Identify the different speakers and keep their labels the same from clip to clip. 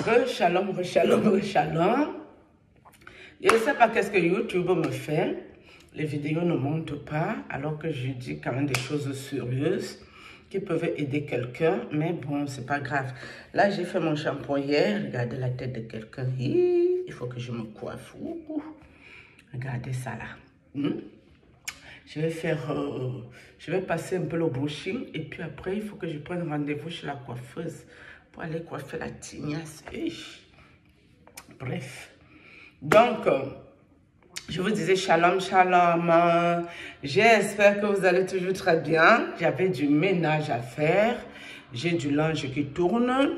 Speaker 1: Shalom, shalom, shalom. Je ne sais pas qu'est-ce que YouTube me fait. Les vidéos ne montent pas alors que je dis quand même des choses sérieuses qui peuvent aider quelqu'un. Mais bon, c'est pas grave. Là, j'ai fait mon shampoing hier. Regardez la tête de quelqu'un. Il faut que je me coiffe. Regardez ça là. Je vais passer un peu le brushing et puis après, il faut que je prenne rendez-vous chez la coiffeuse pour aller coiffer la tignasse. Bref. Donc, je vous disais shalom, shalom. J'espère que vous allez toujours très bien. J'avais du ménage à faire. J'ai du linge qui tourne.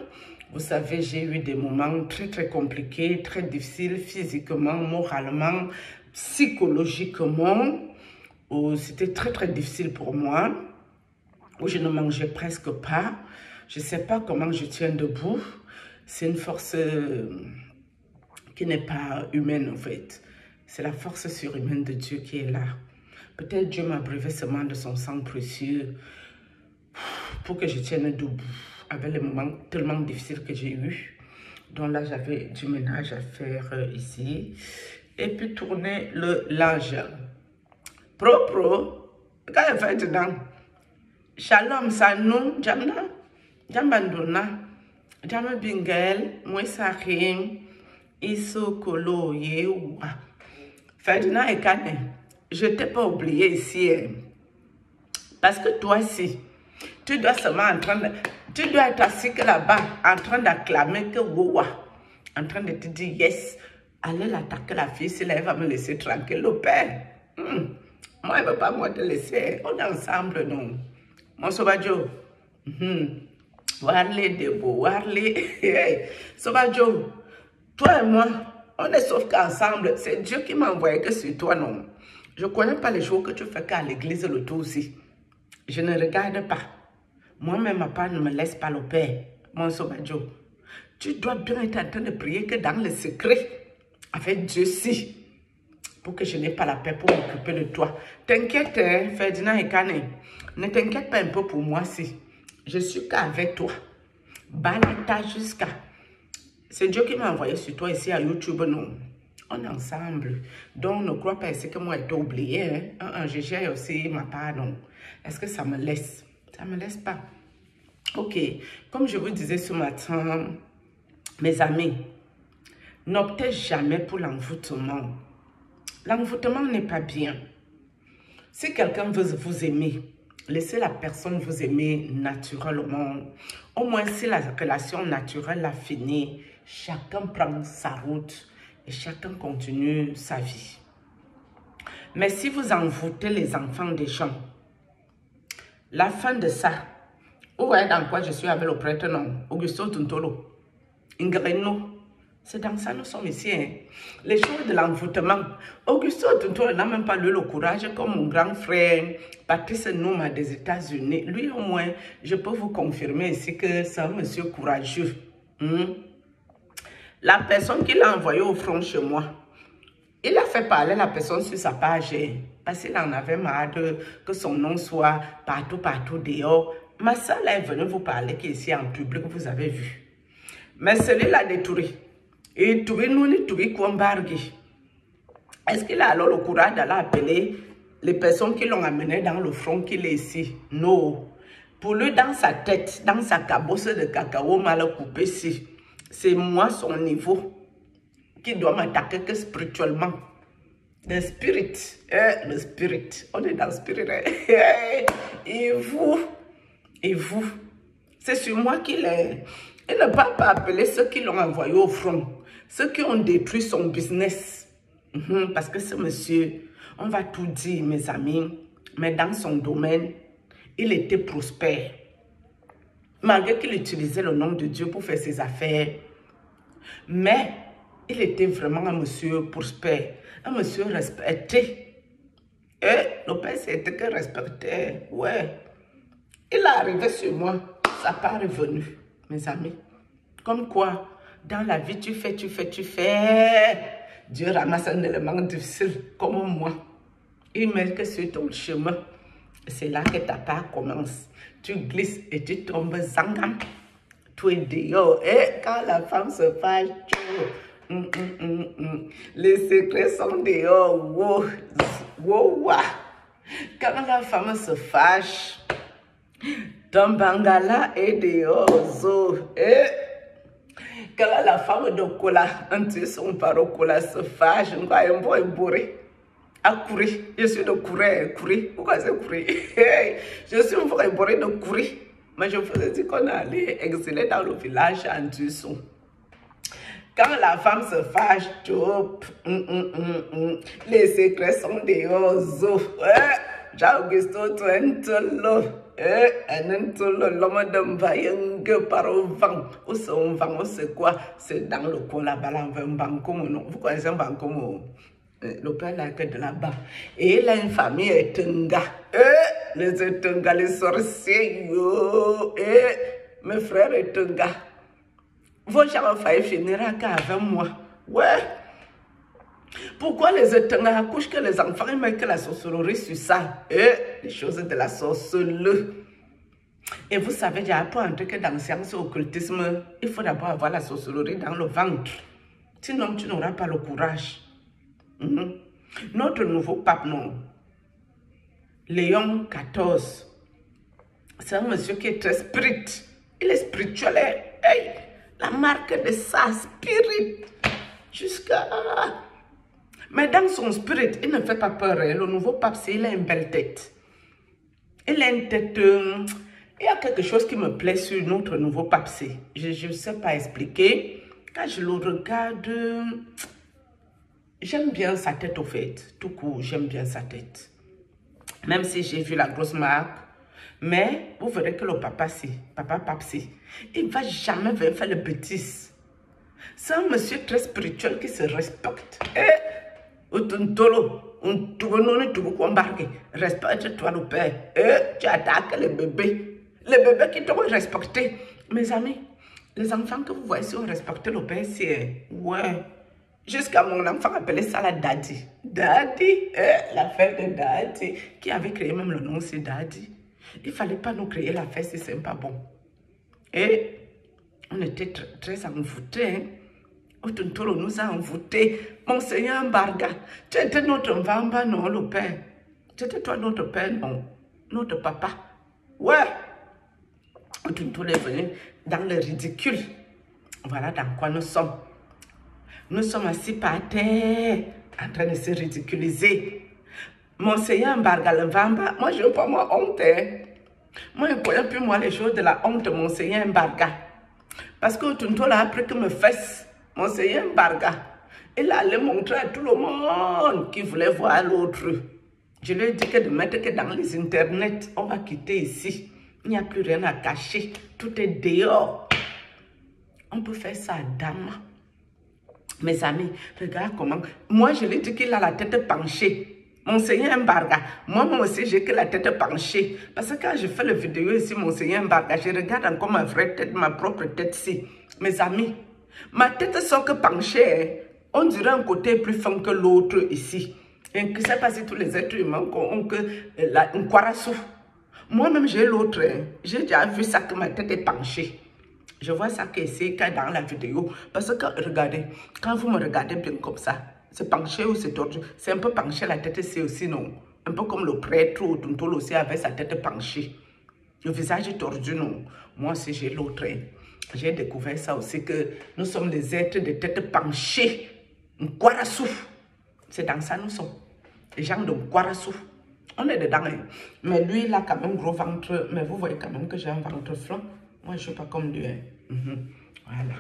Speaker 1: Vous savez, j'ai eu des moments très, très compliqués, très difficiles physiquement, moralement, psychologiquement. C'était très, très difficile pour moi. Où je ne mangeais presque pas. Je ne sais pas comment je tiens debout. C'est une force qui n'est pas humaine en fait. C'est la force surhumaine de Dieu qui est là. Peut-être Dieu m'a abreuvé seulement de son sang précieux pour que je tienne debout avec les moments tellement difficiles que j'ai eus. Donc là, j'avais du ménage à faire ici. Et puis tourner le linge. Propre. Quand il fait dedans. Shalom, Sanou, Jamna, Jambandona, Jama Bingel, Mouessarim, Iso Kolo, Yewa. Ferdinand et Kane, je ne t'ai pas oublié ici. Parce que toi aussi, tu dois seulement tu dois être assis là-bas, en train d'acclamer que Wowa, en train de te dire yes, allez l'attaquer la fille, si elle va me laisser tranquille, le père. Moi, elle ne veut pas moi te laisser, on est ensemble, non. Mon Sobajo, Warley Debo, Warley, Sobajo, toi et moi, on est sauf qu'ensemble, c'est Dieu qui m'a envoyé que sur toi, non. Je ne connais pas les jours que tu fais qu'à l'église le tout aussi. Je ne regarde pas. Moi-même, ma part ne me laisse pas le Père, mon Sobajo. Tu dois bien être en train de prier que dans le secret, avec Dieu-ci, pour que je n'ai pas la paix pour m'occuper de toi. T'inquiète, hein, Ferdinand et Kane. Ne t'inquiète pas un peu pour moi si. Je suis qu'avec toi. Balata jusqu'à. C'est Dieu qui m'a envoyé sur toi ici à YouTube, non. On est ensemble. Donc, ne crois pas ici que moi, j'ai oublié. Hein. Je gère aussi ma part, non. Est-ce que ça me laisse? Ça ne me laisse pas. Ok. Comme je vous disais ce matin, mes amis, n'optez jamais pour l'envoûtement. L'envoûtement n'est pas bien. Si quelqu'un veut vous aimer, laissez la personne vous aimer naturellement. Au moins, si la relation naturelle a fini, chacun prend sa route et chacun continue sa vie. Mais si vous envoûtez les enfants des gens, la fin de ça, vous voyez dans quoi je suis avec le prêtre, non? Augusto Tuntolo, Ingreno. C'est dans ça que nous sommes ici. Hein. Les choses de l'envoûtement. Augusto Tuntolo n'a même pas eu le courage comme mon grand frère Patrice Nouma des États-Unis. Lui au moins, je peux vous confirmer ici que c'est un monsieur courageux. La personne qui l'a envoyé au front chez moi, il a fait parler la personne sur sa page. Parce qu'il en avait marre que son nom soit partout dehors. Ma soeur est venue vous parler qui est ici en public, vous avez vu. Mais celui-là détruit. Et tout est-ce qu'il a alors le courage d'aller appeler les personnes qui l'ont amené dans le front qu'il est ici? Non. Pour lui, dans sa tête, dans sa cabosse de cacao mal coupée ici, c'est moi son niveau qui doit m'attaquer que spirituellement. Le spirit, on est dans le spirit. Et vous, c'est sur moi qu'il est. Il ne va pas appeler ceux qui l'ont envoyé au front. Ceux qui ont détruit son business. Parce que ce monsieur, on va tout dire, mes amis, mais dans son domaine, il était prospère. Malgré qu'il utilisait le nom de Dieu pour faire ses affaires. Mais il était vraiment un monsieur prospère, un monsieur respecté. Et le père, c'était que respecté. Ouais. Il est arrivé sur moi, ça part revenu, mes amis. Comme quoi, dans la vie, tu fais. Dieu ramasse un élément difficile comme moi. Il met que sur ton chemin. C'est là que ta part commence. Tu glisses et tu tombes zangam. tout est dehors. Et quand la femme se fâche, les secrets sont dehors. Wow. Wow. Quand la femme se fâche, ton bangala est dehors. Et quand la femme de Kola, un tué son paro Kola se fâche, on va un peu bourré. À courir, je suis de courir. Pourquoi c'est courir? Je suis un peu bourré de courir. Mais je faisais dire qu'on allait exceller dans le village en Tuisson. Quand la femme se fâche, les secrets sont dehors. Jean-Augusto, tu es un tolo. L'homme d'un vaillant par au vent. Où c'est un vent, c'est quoi? C'est dans le coin là-bas, là, un banco. Vous connaissez un banco? Le père là que de là-bas. Et il a une famille Etenga. Les Etenga, les sorciers. Mes frères Etenga. Vos gens failli finir avec moi. Ouais. Pourquoi les Etenga accouchent que les enfants ils mettent que la sorcellerie sur ça? Les choses de la sorcellerie. Et vous savez, j'ai appris que dans la science occultisme, il faut d'abord avoir la sorcellerie dans le ventre. Sinon, tu n'auras pas le courage. Notre nouveau pape, non, Léon XIV, c'est un monsieur qui est très spirit. Il est spirituel. Hey, la marque de sa spirit. Jusqu'à... Mais dans son spirit, il ne fait pas peur. Le nouveau pape, il a une belle tête. Il a une tête... il y a quelque chose qui me plaît sur notre nouveau pape. Je ne sais pas expliquer. Quand je le regarde... J'aime bien sa tête au fait, tout court, j'aime bien sa tête. Même si j'ai vu la grosse marque, mais vous verrez que le papa Papsi, il ne va jamais faire de bêtises. C'est un monsieur très spirituel qui se respecte. Respecte-toi le père. Tu attaques les bébés. Les bébés qui t'ont respecté. Mes amis, les enfants que vous voyez si on respecte le père, c'est... Ouais. Jusqu'à mon enfant appelait ça la Daddy. Daddy, la fête de Daddy. Qui avait créé même le nom, c'est Daddy. Il ne fallait pas nous créer la fête si ce n'est pas bon. Et on était très envoûtés. Otuntolo nous a envoûtés. Monseigneur Mbarga, tu étais notre Mvamba, non, le père. Tu étais toi notre père, non. Notre papa. Ouais. Otuntolo est venu dans le ridicule. Voilà dans quoi nous sommes. Nous sommes assis par terre, en train de se ridiculiser. Monseigneur Mbarga Mvamba, moi je n'ai pas moi honte. Moi je ne connais plus moi les choses de la honte, Monseigneur Mbarga. Parce que Tunto a appris que me fesse, Monseigneur Mbarga, il allait montrer à tout le monde qui voulait voir l'autre. Je lui ai dit que de mettre que dans les internets, on va quitter ici. Il n'y a plus rien à cacher, tout est dehors. On peut faire ça à dame. Mes amis, regarde comment... Moi, je lui ai dit qu'il a la tête penchée. Monseigneur Mbarga, moi aussi, j'ai que la tête penchée. Parce que quand je fais la vidéo ici, Monseigneur Mbarga, je regarde encore ma vraie tête, ma propre tête ici. Mes amis, ma tête sort que penchée. On dirait un côté plus fin que l'autre ici. Et je ne sais pas si tous les êtres humains ont que une kwarassou. Moi-même, j'ai l'autre. J'ai déjà vu ça que ma tête est penchée. Je vois ça que c'est dans la vidéo. Parce que, regardez, quand vous me regardez bien comme ça, c'est penché ou c'est tordu. C'est un peu penché la tête, c'est aussi non. Un peu comme le prêtre ou Tuntolo aussi avec sa tête penchée. Le visage est tordu, non. Moi aussi, j'ai l'autre. J'ai découvert ça aussi, que nous sommes des êtres de tête penchée. Kwarassou. C'est dans ça nous sommes. Les gens de Kwarassou. On est dedans. Hein. Mais lui, il a quand même gros ventre. Mais vous voyez quand même que j'ai un ventre flanc. Moi, je ne suis pas comme lui. Hein. Voilà.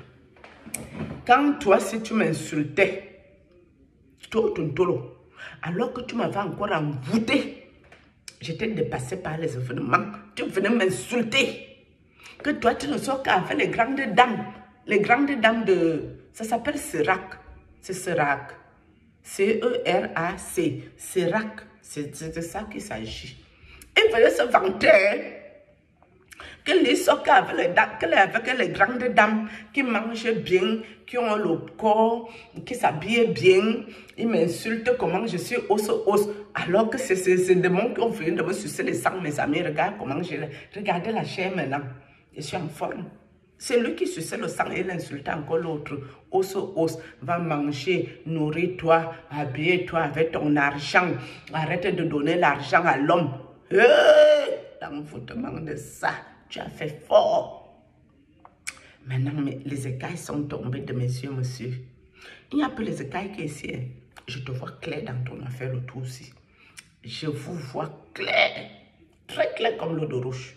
Speaker 1: Quand toi, si tu m'insultais, toi, Tuntolo, alors que tu m'avais encore envoûté, j'étais dépassé par les événements. Tu venais m'insulter. Que toi, tu ne sors qu'avec les grandes dames. Les grandes dames de... Ça s'appelle Serac. C'est Serac. C-E-R-A-C. Serac. C'est de ça qu'il s'agit. Il fallait se vanter. Que les sortent avec les grandes dames qui mangent bien, qui ont le corps, qui s'habillent bien. Ils m'insultent comment je suis os. Alors que c'est des démons qui ont fini de me sucer les sangs, mes amis. Regarde comment j'ai... Regardez la chair maintenant. Je suis en forme. C'est lui qui suçait le sang et l'insultait encore l'autre. Os, va manger, nourris-toi, habille-toi avec ton argent. Arrête de donner l'argent à l'homme. L'envoûtement de ça, tu as fait fort. Maintenant, les écailles sont tombées de mes yeux, monsieur. Il n'y a plus les écailles qu'ici. Je te vois clair dans ton affaire, le tout aussi. Je vous vois clair. Très clair comme l'eau de roche.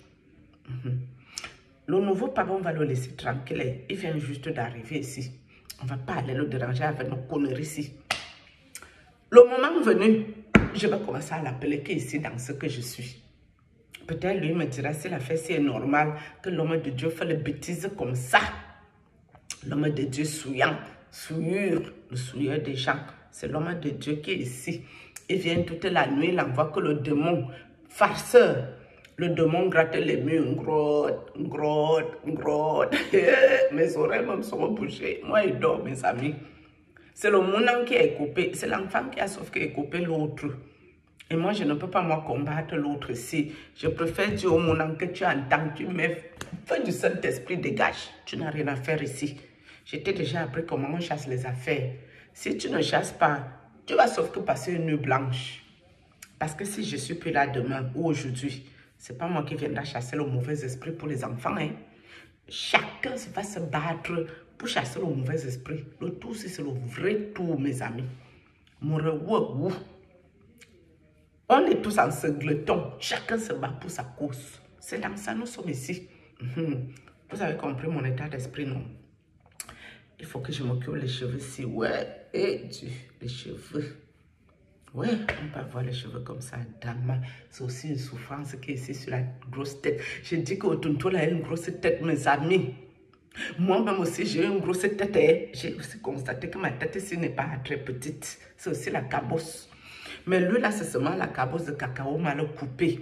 Speaker 1: Le nouveau papa, on va le laisser tranquille. Il vient juste d'arriver ici. On ne va pas aller le déranger avec nos conneries ici. Le moment venu, je vais commencer à l'appeler ici dans ce que je suis. Peut-être lui me dira si la fête est normale que l'homme de Dieu fait les bêtises comme ça. L'homme de Dieu souillant, le souilleur des gens. C'est l'homme de Dieu qui est ici. Il vient toute la nuit, il envoie que le démon farceur. Le démon gratte les murs, grotte. Mes oreilles même sont bouchées. Moi, il dort, mes amis. C'est le mounang qui est coupé. C'est l'enfant qui a sauf qui est coupé l'autre. Et moi, je ne peux pas moi combattre l'autre ici. Je préfère dire au mounang que tu entends, tu mets fais du Saint-Esprit, dégage. Tu n'as rien à faire ici. Je t'ai déjà appris comment on chasse les affaires. Si tu ne chasses pas, tu vas sauf que passer une nuit blanche. Parce que si je suis plus là demain ou aujourd'hui, c'est pas moi qui viendrai chasser le mauvais esprit pour les enfants. Hein. Chacun va se battre pour chasser le mauvais esprit. Le tout, c'est le vrai tout, mes amis. On est tous en singleton. Chacun se bat pour sa cause. C'est dans ça nous sommes ici. Vous avez compris mon état d'esprit, non? Il faut que je m'occupe les cheveux ici. Ouais, et Dieu, les cheveux. Ouais, on peut avoir les cheveux comme ça, dame. C'est aussi une souffrance qui est ici sur la grosse tête. Je dis qu'Otunto a une grosse tête, mes amis. Moi-même aussi, j'ai une grosse tête. J'ai aussi constaté que ma tête ici n'est pas très petite. C'est aussi la cabosse. Mais lui, là, c'est seulement la cabosse de cacao mal coupée.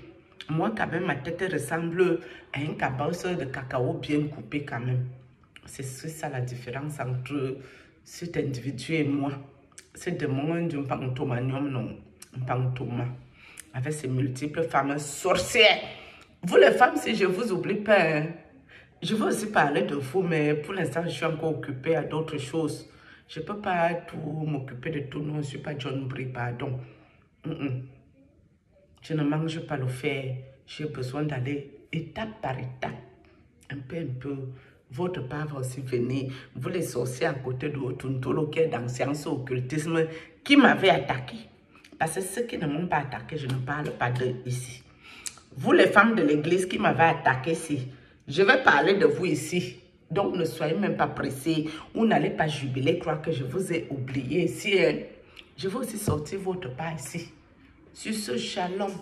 Speaker 1: Moi, quand même, ma tête ressemble à une cabosse de cacao bien coupée quand même. C'est ça la différence entre cet individu et moi. C'est de moi d'un pantomanium, non, un pantoma, avec ses multiples femmes sorcières. Vous les femmes, si je vous oublie pas, hein, je veux aussi parler de vous, mais pour l'instant, je suis encore occupée à d'autres choses. Je ne peux pas tout m'occuper de tout, non, je ne suis pas John Brie, pardon. Je ne mange pas le fer, j'ai besoin d'aller étape par étape, un peu. Votre part va aussi venir. Vous les sorciers à côté de Otuntolo qui est dans science occultisme qui m'avait attaqué. Parce que ceux qui ne m'ont pas attaqué, je ne parle pas d'eux ici. Vous les femmes de l'église qui m'avez attaqué ici, je vais parler de vous ici. Donc ne soyez même pas pressés ou n'allez pas jubiler, croire que je vous ai oublié ici. Je vais aussi sortir votre part ici. Sur ce, shalom.